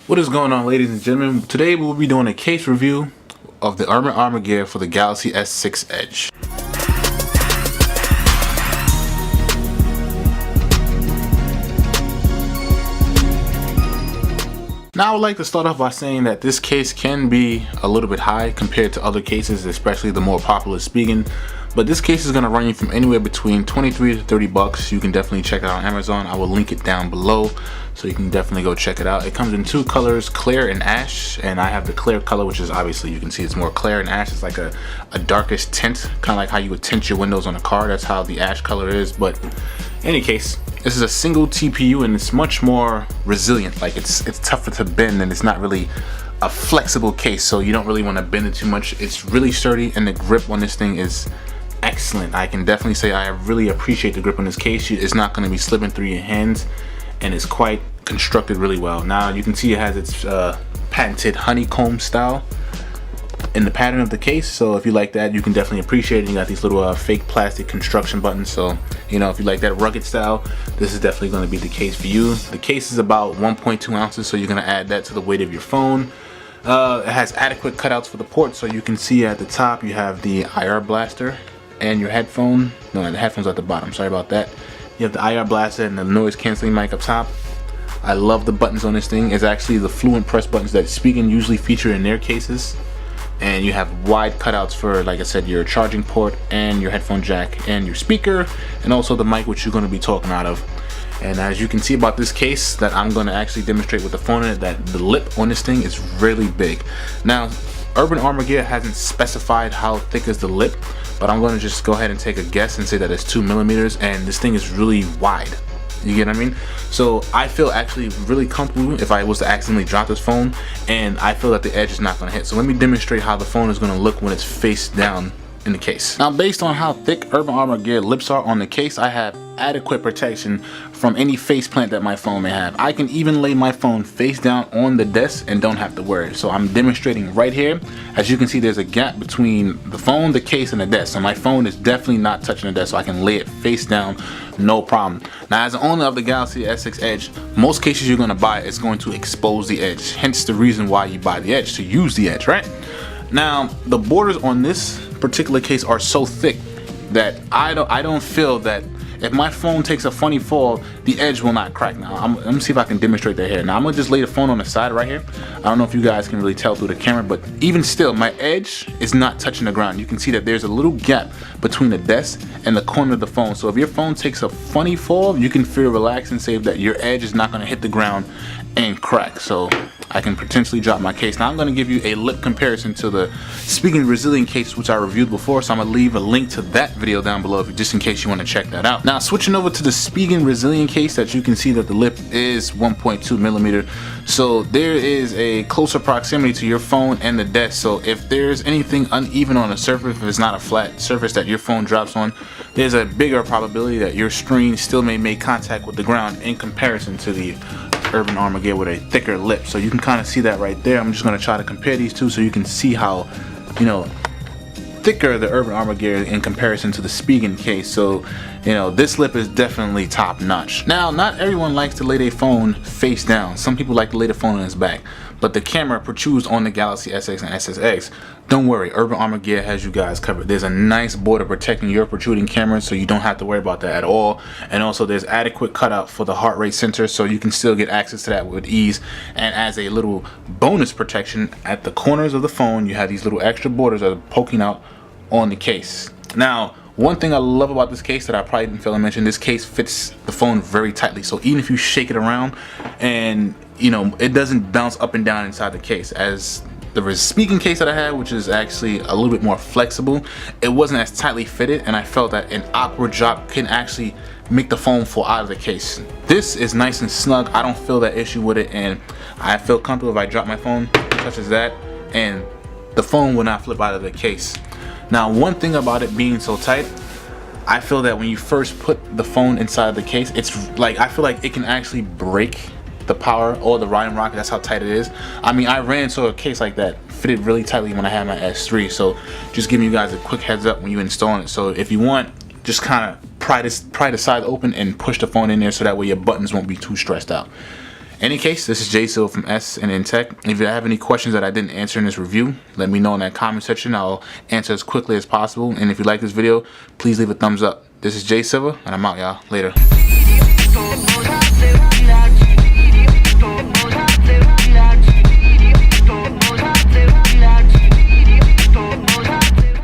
What is going on, ladies and gentlemen? Today we'll be doing a case review of the Urban Armor gear for the Galaxy S6 Edge. Now I would like to start off by saying that this case can be a little bit high compared to other cases, especially the more popular Spigen. But this case is going to run you from anywhere between 23 to 30 bucks. You can definitely check it out on Amazon. I will link it down below, so you can definitely go check it out. It comes in two colors, clear and ash, and I have the clear color, which is obviously, you can see it's more clear, and ash is like a darkish tint, kind of like how you would tint your windows on a car. That's how the ash color is. But in any case, this is a single TPU and it's much more resilient. Like it's tougher to bend, and it's not really a flexible case, so you don't really want to bend it too much. It's really sturdy, and the grip on this thing is excellent. I can definitely say I really appreciate the grip on this case. It's not going to be slipping through your hands, and it's quite constructed really well. Now you can see it has its patented honeycomb style in the pattern of the case, so if you like that, you can definitely appreciate it. You got these little fake plastic construction buttons, so you know, if you like that rugged style, this is definitely going to be the case for you. The case is about 1.2 ounces, so you're going to add that to the weight of your phone. It has adequate cutouts for the ports, so you can see at the top you have the IR blaster and your headphone. No, the headphone's at the bottom, sorry about that. You have the IR blaster and the noise canceling mic up top. I love the buttons on this thing. It's actually the fluent press buttons that Spigen usually feature in their cases. And you have wide cutouts for, like I said, your charging port and your headphone jack and your speaker, and also the mic, which you're going to be talking out of. And as you can see about this case that I'm going to actually demonstrate with the phone in it, that the lip on this thing is really big. Now, Urban Armor Gear hasn't specified how thick is the lip, but I'm going to just go ahead and take a guess and say that it's 2 millimeters, and this thing is really wide. You get what I mean? So I feel actually really comfortable if I was to accidentally drop this phone, and I feel that the edge is not going to hit. So let me demonstrate how the phone is going to look when it's face down in the case. Now, based on how thick Urban Armor Gear lips are on the case, I have adequate protection from any face plant that my phone may have. I can even lay my phone face down on the desk and don't have to worry. So I'm demonstrating right here. As you can see, there's a gap between the phone, the case, and the desk. So my phone is definitely not touching the desk, so I can lay it face down, no problem. Now, as the owner of the Galaxy S6 Edge, most cases you're gonna buy is going to expose the edge. Hence the reason why you buy the edge, to use the edge, right? Now, the borders on this particular case are so thick that I don't feel that if my phone takes a funny fall, the edge will not crack. Now, let me see if I can demonstrate that here. Now, I'm gonna just lay the phone on the side right here. I don't know if you guys can really tell through the camera, but even still, my edge is not touching the ground. You can see that there's a little gap between the desk and the corner of the phone. So if your phone takes a funny fall, you can feel relaxed and say that your edge is not gonna hit the ground and crack. So I can potentially drop my case. Now I'm going to give you a lip comparison to the Spigen Resilient case, which I reviewed before, so I'm going to leave a link to that video down below just in case you want to check that out. Now, switching over to the Spigen Resilient case, that you can see that the lip is 1.2 millimeter, so there is a closer proximity to your phone and the desk. So if there's anything uneven on the surface, if it's not a flat surface that your phone drops on, there's a bigger probability that your screen still may make contact with the ground in comparison to the Urban Armor Gear with a thicker lip. So you can kind of see that right there. I'm just going to try to compare these two so you can see how, you know, thicker the Urban Armor Gear in comparison to the Spigen case. So, you know, this lip is definitely top notch. Now, not everyone likes to lay their phone face down. Some people like to lay the phone on its back, but the camera protrudes on the Galaxy S6 and S6X. Don't worry, Urban Armor Gear has you guys covered. There's a nice border protecting your protruding camera, so you don't have to worry about that at all. And also, there's adequate cutout for the heart rate sensor, so you can still get access to that with ease. And as a little bonus protection, at the corners of the phone, you have these little extra borders that are poking out on the case. Now, one thing I love about this case that I probably didn't fail to mention, this case fits the phone very tightly. So even if you shake it around, and you know, it doesn't bounce up and down inside the case. As the Spigen case that I had, which is actually a little bit more flexible, it wasn't as tightly fitted, and I felt that an awkward drop can actually make the phone fall out of the case. This is nice and snug. I don't feel that issue with it, and I feel comfortable if I drop my phone such as that, and the phone will not flip out of the case. Now, one thing about it being so tight, I feel that when you first put the phone inside the case, it's like, I feel like it can actually break the power or the riding rocket. That's how tight it is. I mean, I ran into a case like that, fitted really tightly when I had my S3. So just giving you guys a quick heads up when you're installing it. So if you want, just kind of pry the side open and push the phone in there, so that way your buttons won't be too stressed out. any case, this is Jay Silva from SNNTEC. If you have any questions that I didn't answer in this review, let me know in that comment section. I'll answer as quickly as possible. And if you like this video, please leave a thumbs up. This is Jay Silva, and I'm out, y'all. Later.